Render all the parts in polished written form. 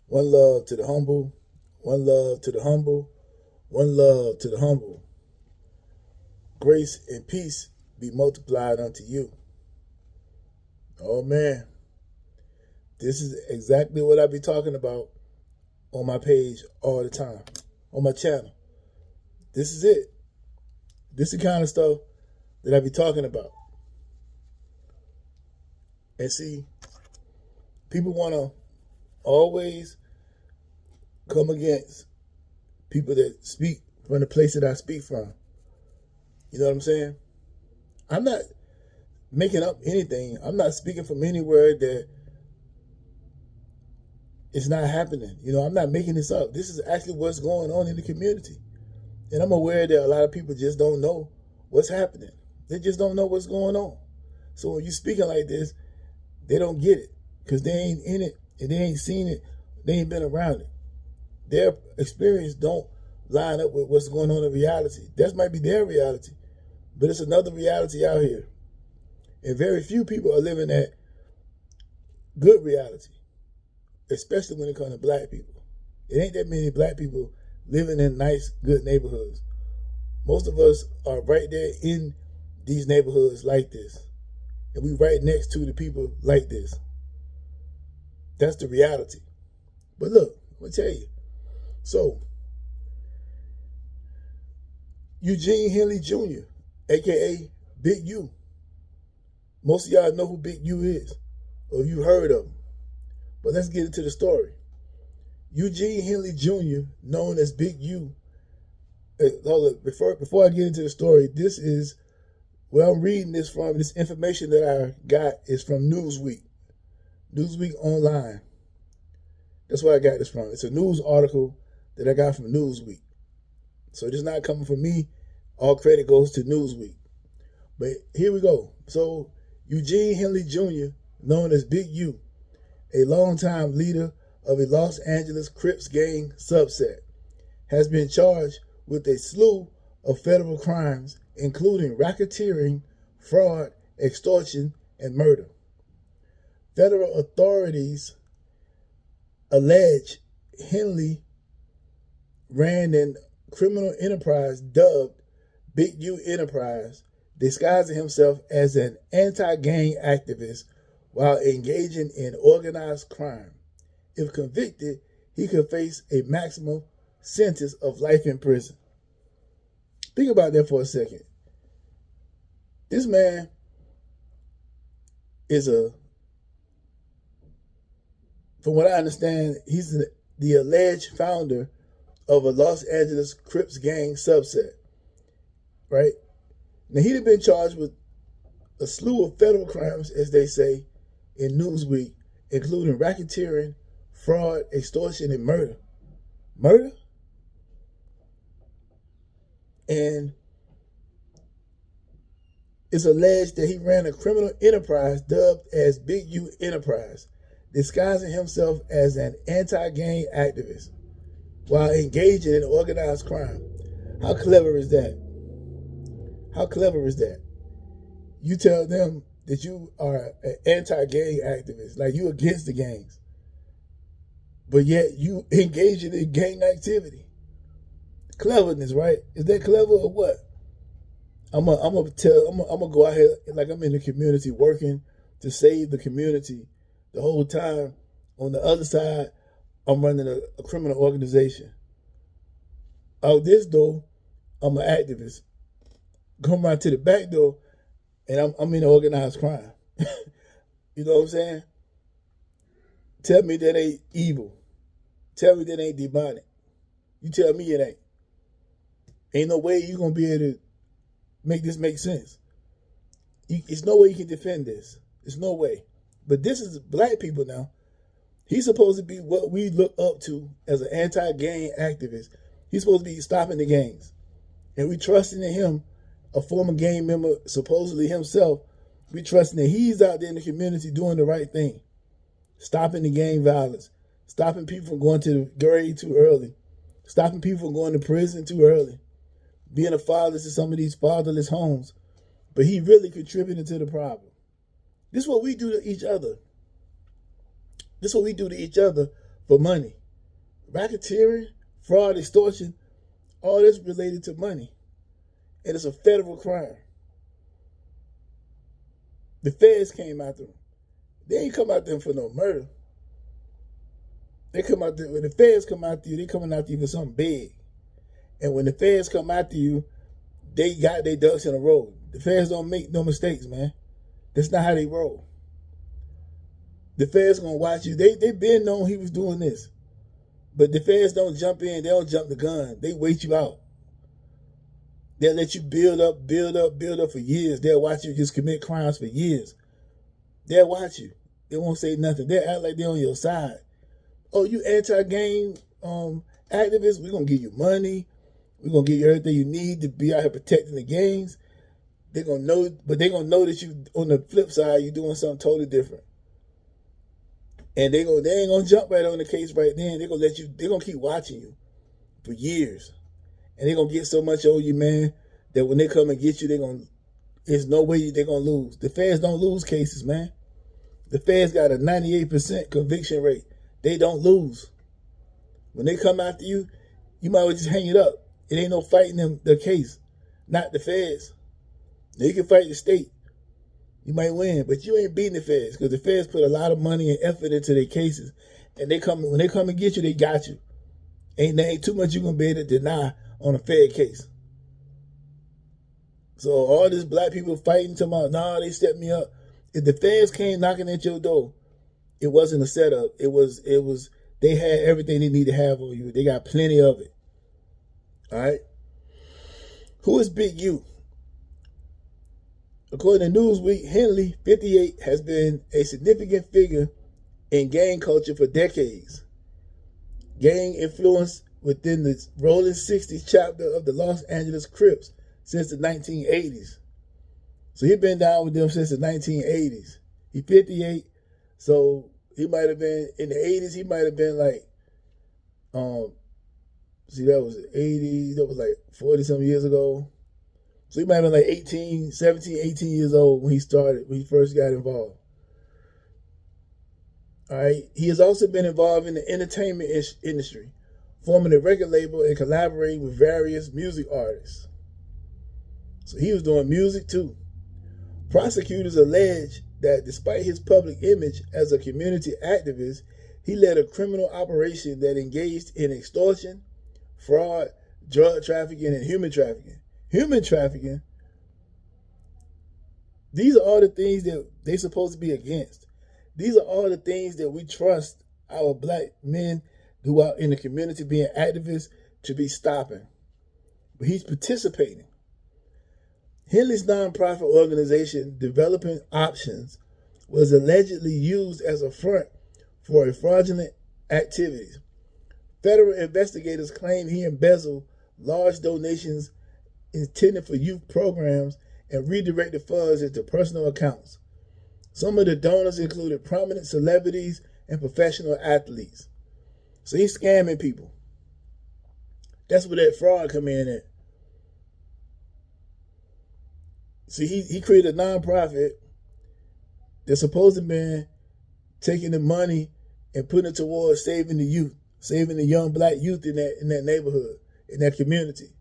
One love to the humble. One love to the humble. One love to the humble. Grace and peace be multiplied unto you. Oh man, this is exactly what I be talking about on my page all the time, on my channel. This is it. This is the kind of stuff that I be talking about. And see, people want to always come against people that speak from the place that I speak from. You know what I'm saying? I'm not making up anything. I'm not speaking from anywhere that it's not happening. You know, I'm not making this up. This is actually what's going on in the community. And I'm aware that a lot of people just don't know what's happening. They just don't know what's going on. So when you're speaking like this, they don't get it because they ain't in it and they ain't seen it. They ain't been around it. Their experience don't line up with what's going on in reality. That might be their reality, but it's another reality out here. And very few people are living that good reality, especially when it comes to black people. It ain't that many black people living in nice, good neighborhoods. Most of us are right there in these neighborhoods like this. And we right next to the people like this. That's the reality. But look, I'm going to tell you. So, Eugene Henley Jr., a.k.a. Big U. Most of y'all know who Big U is, or you heard of him. But let's get into the story. Eugene Henley Jr., known as Big U. Hold up, before I get into the story, this is where I'm reading this from. This information that I got is from Newsweek. Newsweek Online. That's where I got this from. It's a news article that I got from Newsweek. So it's not coming from me. All credit goes to Newsweek. But here we go. So Eugene Henley Jr., known as Big U, a longtime leader of a Los Angeles Crips gang subset, has been charged with a slew of federal crimes, including racketeering, fraud, extortion, and murder. Federal authorities allege Henley ran an criminal enterprise dubbed Big U Enterprise, disguising himself as an anti-gang activist while engaging in organized crime. If convicted, he could face a maximum sentence of life in prison. Think about that for a second. This man is from what I understand, he's the alleged founder of a Los Angeles Crips gang subset, right? Now, he'd have been charged with a slew of federal crimes, as they say in Newsweek, including racketeering, fraud, extortion, and murder. Murder? And it's alleged that he ran a criminal enterprise dubbed as Big U Enterprise, disguising himself as an anti-gang activist while engaging in organized crime. How clever is that? How clever is that? You tell them that you are an anti-gang activist, like you against the gangs, but yet you engaging in gang activity. Cleverness, right? Is that clever or what? I'm gonna go out here like I'm in the community working to save the community. The whole time, on the other side, I'm running a criminal organization. Out this door, I'm an activist. Come right to the back door, and I'm in organized crime. You know what I'm saying? Tell me that ain't evil. Tell me that ain't demonic. You tell me it ain't. Ain't no way you're going to be able to make this make sense. There's no way you can defend this. There's no way. But this is black people now. He's supposed to be what we look up to as an anti-gang activist. He's supposed to be stopping the gangs. And we trusting in him, a former gang member, supposedly himself, we trusting that he's out there in the community doing the right thing. Stopping the gang violence. Stopping people from going to the grave too early. Stopping people from going to prison too early. Being a father to some of these fatherless homes. But he really contributed to the problem. This is what we do to each other. This is what we do to each other for money. Racketeering, fraud, extortion, all this related to money. And it's a federal crime. The feds came after them. They ain't come after them for no murder. They come out there, when the feds come after you, they coming after you for something big. And when the feds come after you, they got their ducks in a row. The feds don't make no mistakes, man. That's not how they roll. The feds gonna watch you. They been known he was doing this. But the feds don't jump in. They don't jump the gun. They wait you out. They'll let you build up for years. They'll watch you just commit crimes for years. They'll watch you. They won't say nothing. They'll act like they're on your side. Oh, you anti-gang activists? We're going to give you money. We're going to give you everything you need to be out here protecting the gangs. They're going to know, but they're going to know that you, on the flip side, you're doing something totally different. And they ain't going to jump right on the case right then. They're going to let you, they're going to keep watching you for years. And they're going to get so much on you, man, that when they come and get you, there's no way they're going to lose. The feds don't lose cases, man. The feds got a 98% conviction rate. They don't lose. When they come after you, you might as well just hang it up. It ain't no fighting them, the case, not the feds. Now, you can fight the state. You might win, but you ain't beating the feds because the feds put a lot of money and effort into their cases. And when they come and get you, they got you. Ain't too much you going to be able to deny on a Fed case. So all this black people fighting, talking about, nah, they stepped me up. If the feds came knocking at your door, it wasn't a setup. It was, they had everything they need to have on you. They got plenty of it. All right? Who is Big U? According to Newsweek, Henley, 58, has been a significant figure in gang culture for decades. Gang influence within the Rolling 60s chapter of the Los Angeles Crips since the 1980s. So he's been down with them since the 1980s. He's 58, so he might have been, in the 80s, he might have been like, that was the 80s, that was like 40-something years ago. So he might have been like 17, 18 years old when he first got involved. All right. He has also been involved in the entertainment industry, forming a record label and collaborating with various music artists. So he was doing music too. Prosecutors allege that despite his public image as a community activist, he led a criminal operation that engaged in extortion, fraud, drug trafficking, and human trafficking. Human trafficking, these are all the things that they're supposed to be against. These are all the things that we trust our black men who are in the community being activists to be stopping. But he's participating. Henley's nonprofit organization, Developing Options, was allegedly used as a front for fraudulent activities. Federal investigators claim he embezzled large donations intended for youth programs and redirected funds into personal accounts. Some of the donors included prominent celebrities and professional athletes. So he's scamming people. That's where that fraud come in at. See, he created a nonprofit that's supposed to be taking the money and putting it towards saving the youth, saving the young black youth in that neighborhood, in that community.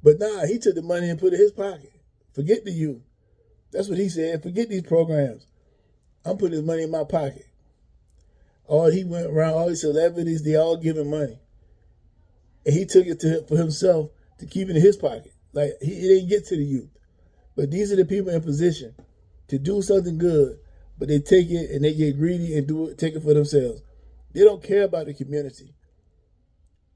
But nah, he took the money and put it in his pocket. Forget the youth. That's what he said. Forget these programs. I'm putting this money in my pocket. He went around, all these celebrities, they all giving money. And he took it for himself to keep it in his pocket. Like, it didn't get to the youth. But these are the people in position to do something good, but they take it and they get greedy and take it for themselves. They don't care about the community.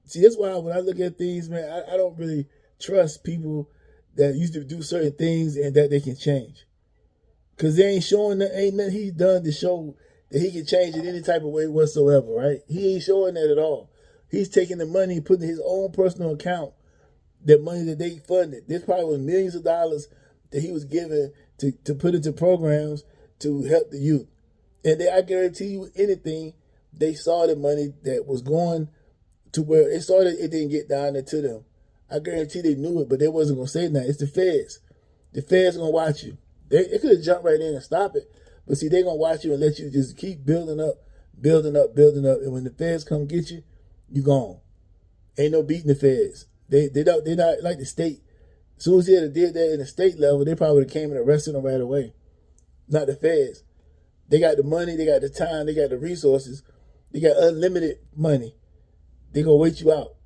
See, that's why when I look at things, man, I don't really trust people that used to do certain things and that they can change. Because they ain't nothing he's done to show that he can change it any type of way whatsoever, right? He ain't showing that at all. He's taking the money and putting in his own personal account, the money that they funded. This probably was millions of dollars that he was given to put into programs to help the youth. And I guarantee you anything, they saw the money that was going to where it started, it didn't get down there to them. I guarantee they knew it, but they wasn't going to say nothing. It's the feds. The feds going to watch you. They could have jumped right in and stopped it. But see, they're going to watch you and let you just keep building up. And when the feds come get you, you gone. Ain't no beating the feds. They're not like the state. As soon as they did that in the state level, they probably would have came and arrested them right away. Not the feds. They got the money, they got the time, they got the resources, they got unlimited money. They gonna wait you out.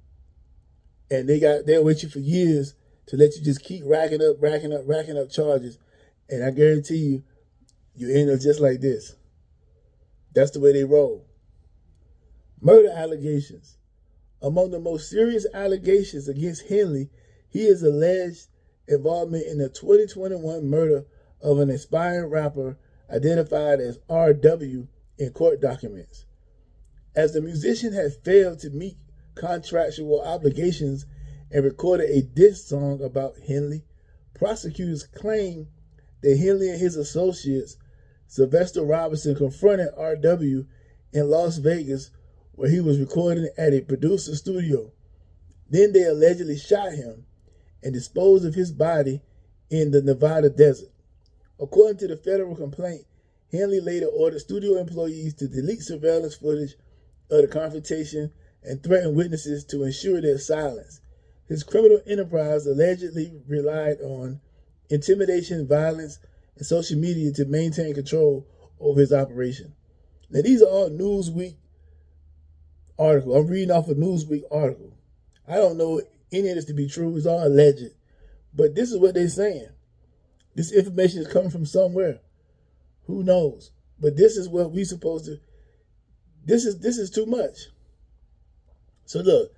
And they'll wait you for years to let you just keep racking up charges. And I guarantee you, you end up just like this. That's the way they roll. Murder allegations. Among the most serious allegations against Henley, he is alleged involvement in the 2021 murder of an aspiring rapper identified as RW in court documents. As the musician had failed to meet contractual obligations and recorded a diss song about Henley, prosecutors claim that Henley and his associates, Sylvester Robinson, confronted RW in Las Vegas where he was recording at a producer studio. Then they allegedly shot him and disposed of his body in the Nevada desert. According to the federal complaint, Henley later ordered studio employees to delete surveillance footage of the confrontation and threatened witnesses to ensure their silence. His criminal enterprise allegedly relied on intimidation, violence, and social media to maintain control over his operation. Now, these are all Newsweek articles. I'm reading off a Newsweek article. I don't know any of this to be true. It's all alleged. But this is what they're saying. This information is coming from somewhere. Who knows? But this is what we supposed to. This is too much. So look,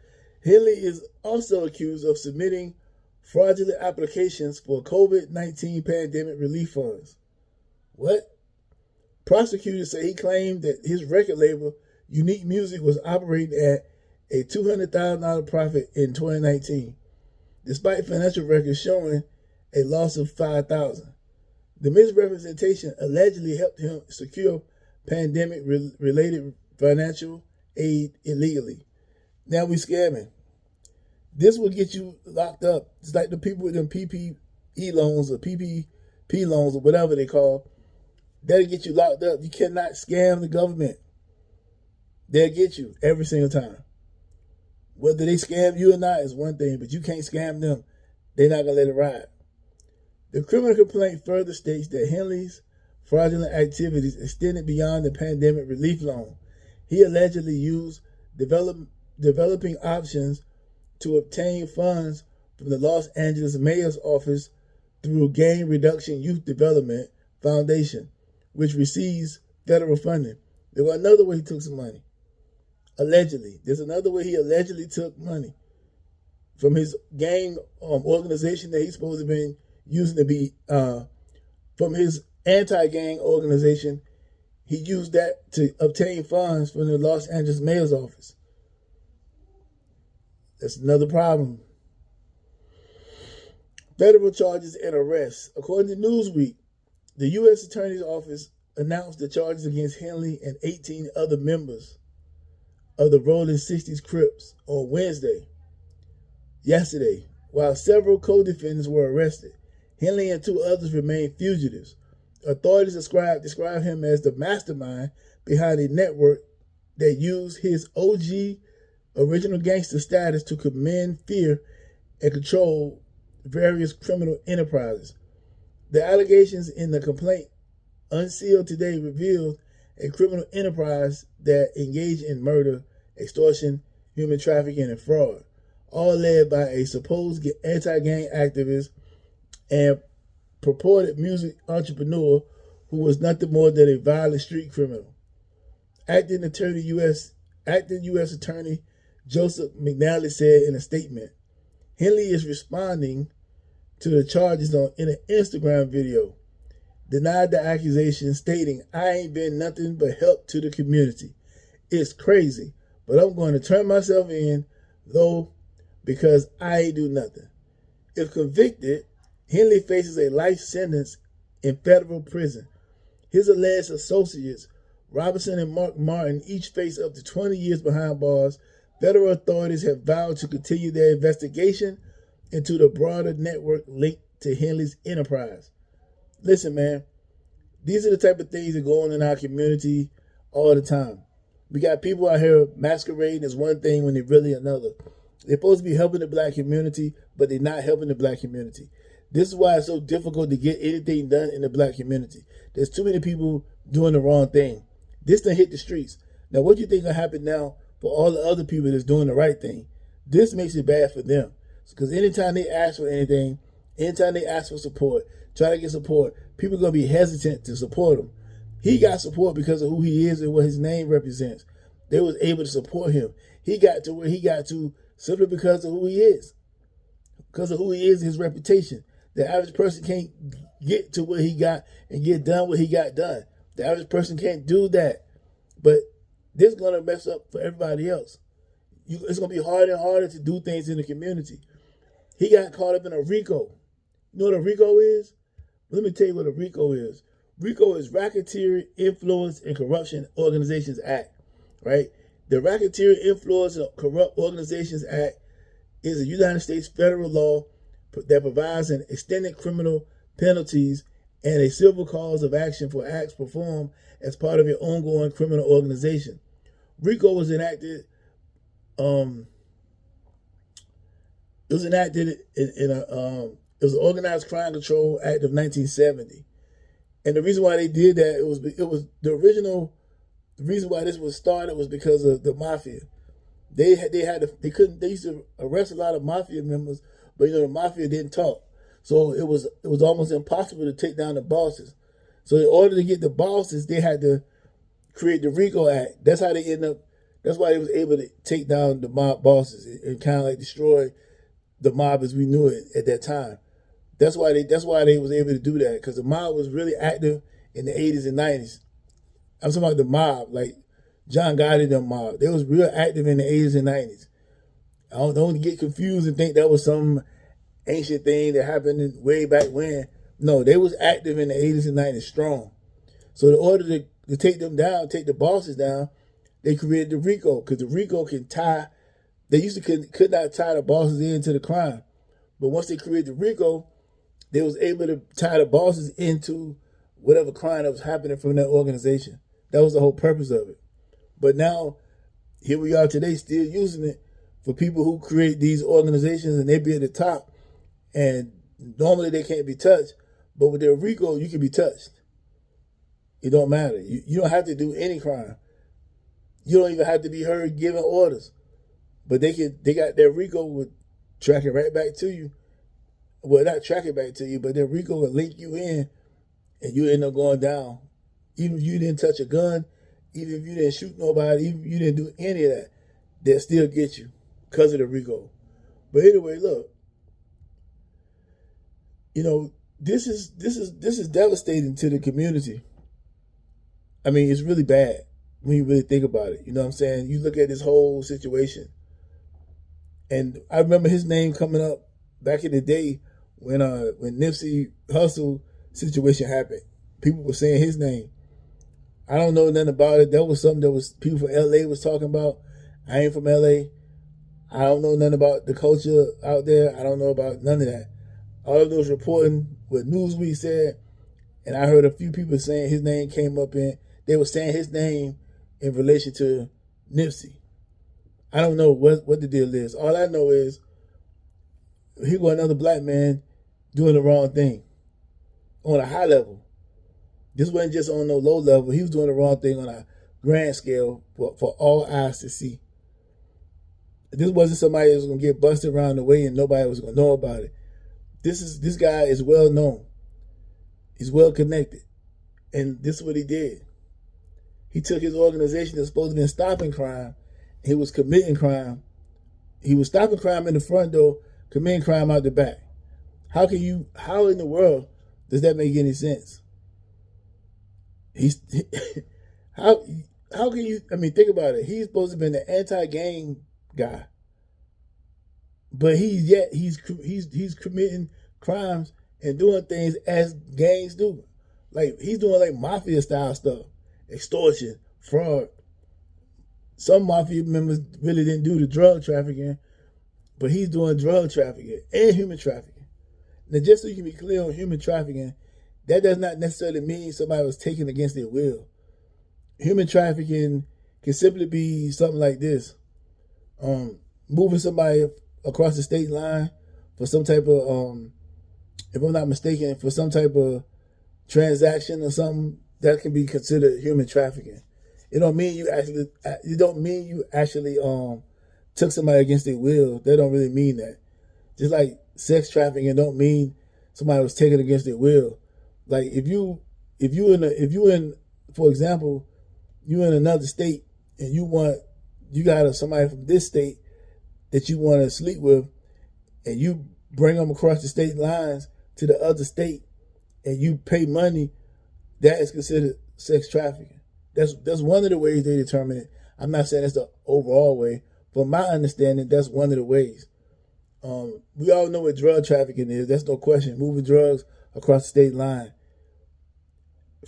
Henley is also accused of submitting fraudulent applications for COVID-19 pandemic relief funds. What? Prosecutors say he claimed that his record label, Unique Music, was operating at a $200,000 profit in 2019, despite financial records showing a loss of $5,000. The misrepresentation allegedly helped him secure pandemic-related financial aid illegally. Now we scamming. This will get you locked up. It's like the people with them PPE loans or PPP loans or whatever they call. That'll get you locked up. You cannot scam the government. They'll get you every single time. Whether they scam you or not is one thing, but you can't scam them. They're not going to let it ride. The criminal complaint further states that Henley's fraudulent activities extended beyond the pandemic relief loan. He allegedly used developing options to obtain funds from the Los Angeles Mayor's Office through Gang Reduction Youth Development Foundation, which receives federal funding. There was another way he took some money. Allegedly. There's another way he allegedly took money from his gang organization that he's supposed to have been using to be, from his anti-gang organization. He used that to obtain funds from the Los Angeles Mayor's Office. That's another problem. Federal charges and arrests. According to Newsweek, the U.S. Attorney's Office announced the charges against Henley and 18 other members of the Rolling 60s Crips on yesterday, while several co-defendants were arrested. Henley and two others remain fugitives. Authorities describe him as the mastermind behind a network that used his OG original gangster status to command fear and control various criminal enterprises. The allegations in the complaint, unsealed today, revealed a criminal enterprise that engaged in murder, extortion, human trafficking, and fraud, all led by a supposed anti-gang activist and purported music entrepreneur who was nothing more than a violent street criminal. Acting U.S. Attorney Joseph McNally said in a statement, Henley is responding to the charges in an Instagram video, denied the accusation, stating, "I ain't been nothing but help to the community. It's crazy, but I'm going to turn myself in, though, because I ain't do nothing." If convicted, Henley faces a life sentence in federal prison. His alleged associates, Robinson and Mark Martin, each face up to 20 years behind bars. Federal authorities have vowed to continue their investigation into the broader network linked to Henley's enterprise. Listen, man, these are the type of things that go on in our community all the time. We got people out here masquerading as one thing when they're really another. They're supposed to be helping the black community, but they're not helping the black community. This is why it's so difficult to get anything done in the black community. There's too many people doing the wrong thing. This done hit the streets. Now, what do you think will happen now for all the other people that's doing the right thing? This makes it bad for them. Because anytime they ask for anything, anytime they ask for support, try to get support, people are going to be hesitant to support him. He got support because of who he is and what his name represents. They was able to support him. He got to where he got to simply because of who he is. Because of who he is, his reputation. The average person can't get to what he got and get done what he got done. The average person can't do that. But this is going to mess up for everybody else. It's going to be harder and harder to do things in the community. He got caught up in a RICO. You know what a RICO is? Let me tell you what a RICO is. RICO is Racketeering, Influence, and Corruption Organizations Act, right? The Racketeering, Influence, and Corrupt Organizations Act is a United States federal law that provides an extended criminal penalties and a civil cause of action for acts performed as part of an ongoing criminal organization. RICO was enacted. It was enacted in a. It was the Organized Crime Control Act of 1970, and the reason why they did that it was the original. The reason why this was started was because of the mafia. They used to arrest a lot of mafia members, but the mafia didn't talk, so it was almost impossible to take down the bosses. So in order to get the bosses, they had to create the RICO Act. That's how they ended up. That's why they was able to take down the mob bosses and kind of like destroy the mob as we knew it at that time. That's why they was able to do that, because the mob was really active in the 80s and 90s. I'm talking about the mob, like John Gotti them mob. They was real active in the 80s and 90s. I don't get confused and think that was some ancient thing that happened way back when. No, they was active in the 80s and 90s strong. So in order to take them down, take the bosses down, they created the RICO, because the RICO can tie. They used to could not tie the bosses into the crime, but once they created the RICO, they was able to tie the bosses into whatever crime that was happening from that organization. That was the whole purpose of it. But now, here we are today, still using it for people who create these organizations, and they be at the top, and normally they can't be touched, but with their RICO, you can be touched. It don't matter. You don't have to do any crime. You don't even have to be heard giving orders. But they got their RICO would track it right back to you. Well, not track it back to you, but their RICO will link you in, and you end up going down. Even if you didn't touch a gun, even if you didn't shoot nobody, even if you didn't do any of that, they'll still get you because of the RICO. But anyway, look, this is devastating to the community. I mean, it's really bad when you really think about it. You know what I'm saying? You look at this whole situation. And I remember his name coming up back in the day when Nipsey Hussle situation happened. People were saying his name. I don't know nothing about it. That was something that was people from LA was talking about. I ain't from LA. I don't know nothing about the culture out there. I don't know about none of that. All of those reporting what Newsweek said, and I heard a few people saying his name came up in. They were saying his name in relation to Nipsey. I don't know what the deal is. All I know is here go another black man doing the wrong thing on a high level. This wasn't just on no low level. He was doing the wrong thing on a grand scale for all eyes to see. This wasn't somebody that was going to get busted around the way and nobody was going to know about it. This guy is well known. He's well connected. And this is what he did. He took his organization that's supposed to be stopping crime. He was committing crime. He was stopping crime in the front door, committing crime out the back. How in the world does that make any sense? How can you, think about it. He's supposed to be the anti-gang guy. But he's committing crimes and doing things as gangs do. Like he's doing like mafia style stuff. Extortion, fraud. Some mafia members really didn't do the drug trafficking, but he's doing drug trafficking and human trafficking. Now, just so you can be clear on human trafficking, that does not necessarily mean somebody was taken against their will. Human trafficking can simply be something like this. Moving somebody across the state line for some type of, if I'm not mistaken, for some type of transaction or something, that can be considered human trafficking. It don't mean you actually took somebody against their will. That don't really mean that. Just like sex trafficking don't mean somebody was taken against their will. Like if you in for example, you in another state and you got somebody from this state that you want to sleep with, and you bring them across the state lines to the other state, and you pay money, that is considered sex trafficking. That's one of the ways they determine it. I'm not saying that's the overall way. From my understanding, that's one of the ways. We all know what drug trafficking is. That's no question. Moving drugs across the state line.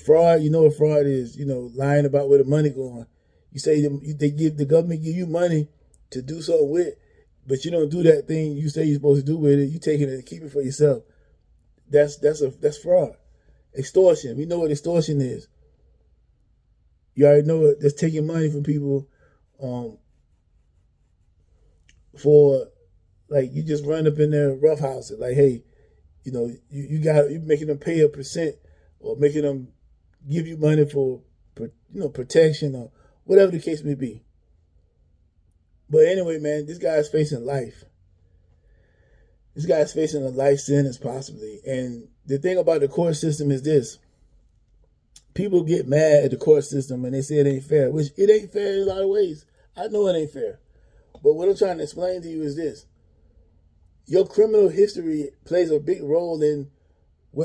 Fraud, you know what fraud is. Lying about where the money going. You say the government give you money to do something with, but you don't do that thing you say you're supposed to do with it. You taking it and keep it for yourself. That's fraud. Extortion. We know what extortion is. You already know it. That's taking money from people for, like, you just run up in their rough house and like, hey, you're making them pay a percent or making them give you money for protection or whatever the case may be. But anyway, man, this guy is facing life. This guy is facing a life sentence possibly. And the thing about the court system is this. People get mad at the court system and they say it ain't fair, which it ain't fair in a lot of ways. I know it ain't fair. But what I'm trying to explain to you is this. Your criminal history plays a big role in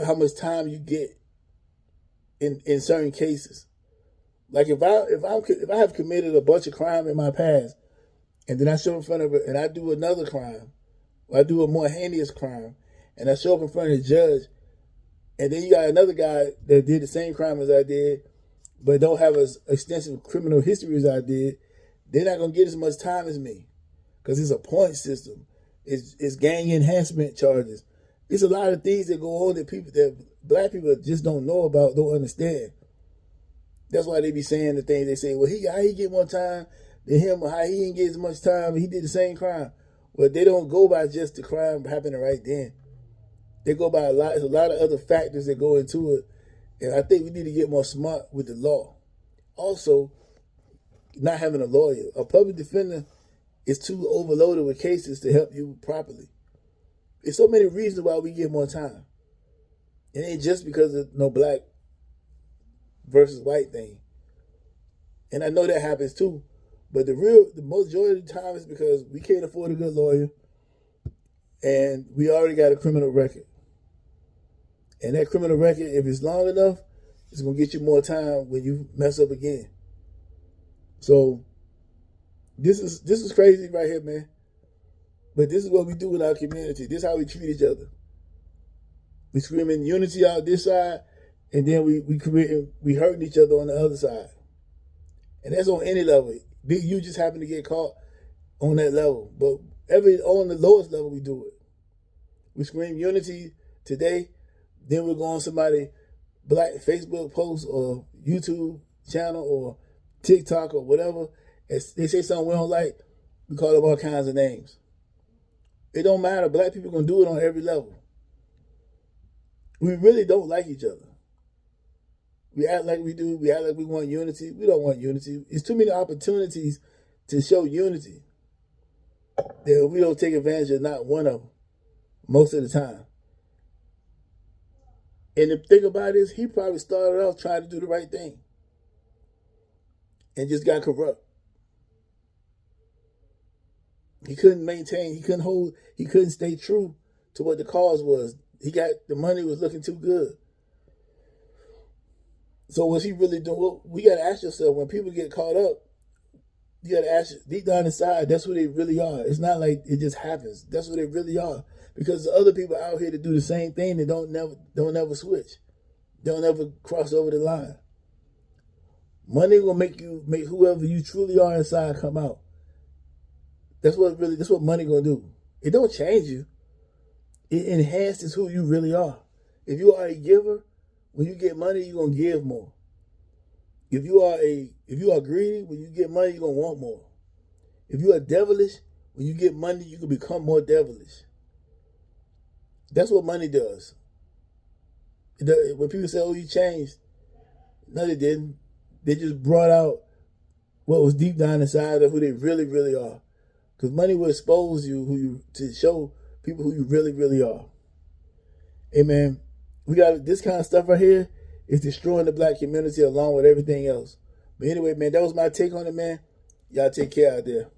how much time you get in certain cases. Like if I have committed a bunch of crime in my past, and then I show in front of it and I do another crime, or I do a more heinous crime, and I show up in front of the judge, and then you got another guy that did the same crime as I did, but don't have as extensive criminal history as I did, they're not gonna get as much time as me, because it's a point system. It's gang enhancement charges. It's a lot of things that go on that black people just don't know about, don't understand. That's why they be saying the things they say. Well, how he get more time than him, or how he didn't get as much time. He did the same crime. Well, they don't go by just the crime happening right then. They go by a lot. There's a lot of other factors that go into it, and I think we need to get more smart with the law. Also, not having a lawyer, a public defender is too overloaded with cases to help you properly. There's so many reasons why we get more time. It ain't just because of no black versus white thing. And I know that happens too. But the majority of the time is because we can't afford a good lawyer and we already got a criminal record. And that criminal record, if it's long enough, it's going to get you more time when you mess up again. So this is crazy right here, man. But this is what we do in our community. This is how we treat each other. We screaming unity out this side, and then we hurting each other on the other side. And that's on any level. Big U just happen to get caught on that level. But on the lowest level, we do it. We scream unity today, then we'll go on somebody black Facebook post or YouTube channel or TikTok or whatever, and they say something we don't like, we call them all kinds of names. It don't matter. Black people gonna do it on every level. We really don't like each other. We act like we do. We act like we want unity. We don't want unity. It's too many opportunities to show unity that we don't take advantage of not one of them most of the time. And the thing about it is, he probably started off trying to do the right thing and just got corrupt. He couldn't maintain, he couldn't stay true to what the cause was. The money was looking too good. So was he really doing? Well, we got to ask yourself, when people get caught up, you got to ask deep down inside, that's what they really are. It's not like it just happens. That's what they really are. Because the other people out here that do the same thing, they don't never switch. Don't ever cross over the line. Money will make whoever you truly are inside come out. That's what money gonna do. It don't change you. It enhances who you really are. If you are a giver, when you get money, you're gonna give more. If you are greedy, when you get money, you're gonna want more. If you are devilish, when you get money, you can become more devilish. That's what money does. When people say, "Oh, you changed," no, they didn't. They just brought out what was deep down inside of who they really, really are. Because money will expose you, to show people who you really, really are. Amen. We got this kind of stuff right here is destroying the black community along with everything else. But anyway, man, that was my take on it, man. Y'all take care out there.